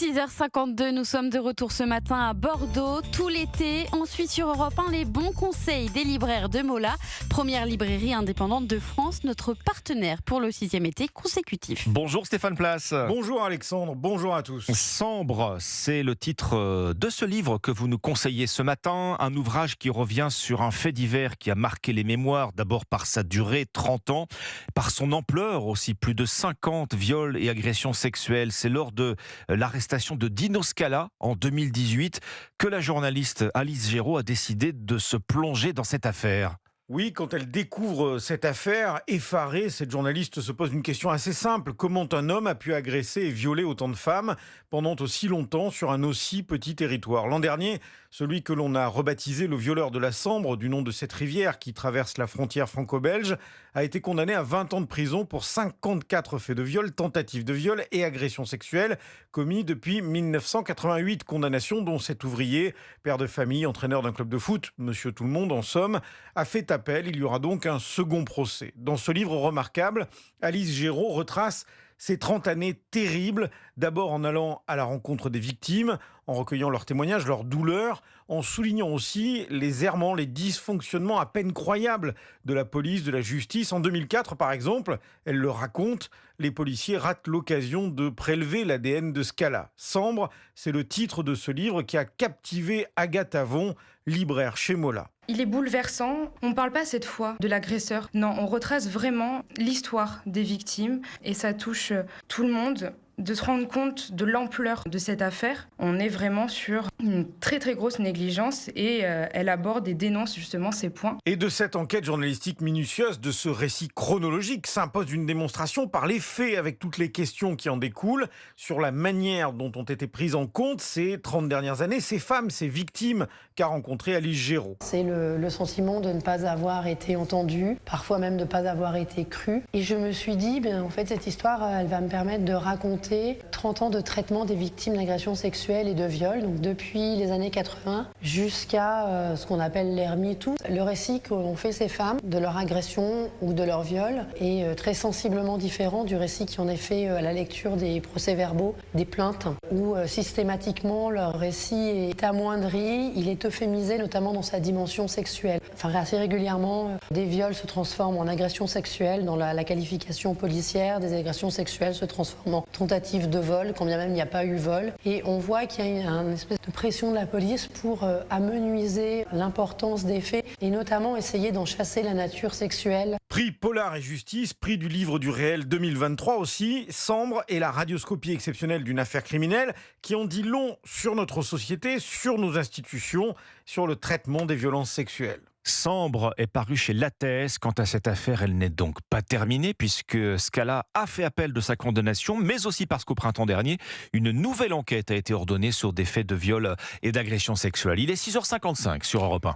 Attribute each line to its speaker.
Speaker 1: 6h52, nous sommes de retour ce matin à Bordeaux, tout l'été. On suit sur Europe 1 les bons conseils des libraires de Mola, première librairie indépendante de France, notre partenaire pour le 6e été consécutif.
Speaker 2: Bonjour Stéphane Place.
Speaker 3: Bonjour Alexandre, bonjour à tous.
Speaker 2: Sambre, c'est le titre de ce livre que vous nous conseillez ce matin, un ouvrage qui revient sur un fait divers qui a marqué les mémoires, d'abord par sa durée, 30 ans, par son ampleur aussi, plus de 50 viols et agressions sexuelles. C'est lors de l'arrestation de Dino Scala en 2018 que la journaliste Alice Géraud a décidé de se plonger dans cette affaire.
Speaker 3: Oui, quand elle découvre cette affaire, effarée, cette journaliste se pose une question assez simple. Comment un homme a pu agresser et violer autant de femmes pendant aussi longtemps sur un aussi petit territoire ? L'an dernier, celui que l'on a rebaptisé le violeur de la Sambre, du nom de cette rivière qui traverse la frontière franco-belge, a été condamné à 20 ans de prison pour 54 faits de viol, tentatives de viol et agressions sexuelles commis depuis 1988. Condamnation dont cet ouvrier, père de famille, entraîneur d'un club de foot, monsieur tout le monde en somme, a fait appel. Il y aura donc un second procès. Dans ce livre remarquable, Alice Géraud retrace ces 30 années terribles, d'abord en allant à la rencontre des victimes, en recueillant leurs témoignages, leurs douleurs, en soulignant aussi les errements, les dysfonctionnements à peine croyables de la police, de la justice. En 2004, par exemple, elle le raconte, les policiers ratent l'occasion de prélever l'ADN de Scala. Sambre, c'est le titre de ce livre qui a captivé Agathe Avon, libraire chez Mola.
Speaker 4: Il est bouleversant. On ne parle pas cette fois de l'agresseur. Non, on retrace vraiment l'histoire des victimes et ça touche tout le monde. De se rendre compte de l'ampleur de cette affaire, on est vraiment sur une très très grosse négligence et elle aborde et dénonce justement ces points.
Speaker 3: Et de cette enquête journalistique minutieuse, de ce récit chronologique, s'impose une démonstration par les faits avec toutes les questions qui en découlent sur la manière dont ont été prises en compte ces 30 dernières années, ces femmes, ces victimes qu'a rencontrées Alice Géraud.
Speaker 5: C'est le sentiment de ne pas avoir été entendu, parfois même de ne pas avoir été cru. Et je me suis dit, en fait, cette histoire, elle va me permettre de raconter 30 ans de traitement des victimes d'agressions sexuelles et de viols, donc depuis les années 80 jusqu'à ce qu'on appelle l'ère MeToo. Le récit qu'ont fait ces femmes de leur agression ou de leur viol est très sensiblement différent du récit qui en est fait à la lecture des procès-verbaux, des plaintes, où systématiquement leur récit est amoindri, il est euphémisé notamment dans sa dimension sexuelle. Enfin, assez régulièrement, des viols se transforment en agressions sexuelles dans la qualification policière, des agressions sexuelles se transforment en tentative de vol, quand bien même il n'y a pas eu vol. Et on voit qu'il y a une espèce de pression de la police pour amenuiser l'importance des faits et notamment essayer d'en chasser la nature sexuelle.
Speaker 3: Prix Polar et Justice, prix du livre du réel 2023 aussi, Sambre et la radioscopie exceptionnelle d'une affaire criminelle qui en dit long sur notre société, sur nos institutions, sur le traitement des violences sexuelles.
Speaker 2: Sambre est paru chez Lattès. Quant à cette affaire, elle n'est donc pas terminée puisque Scala a fait appel de sa condamnation, mais aussi parce qu'au printemps dernier, une nouvelle enquête a été ordonnée sur des faits de viol et d'agression sexuelle. Il est 6h55 sur Europe 1.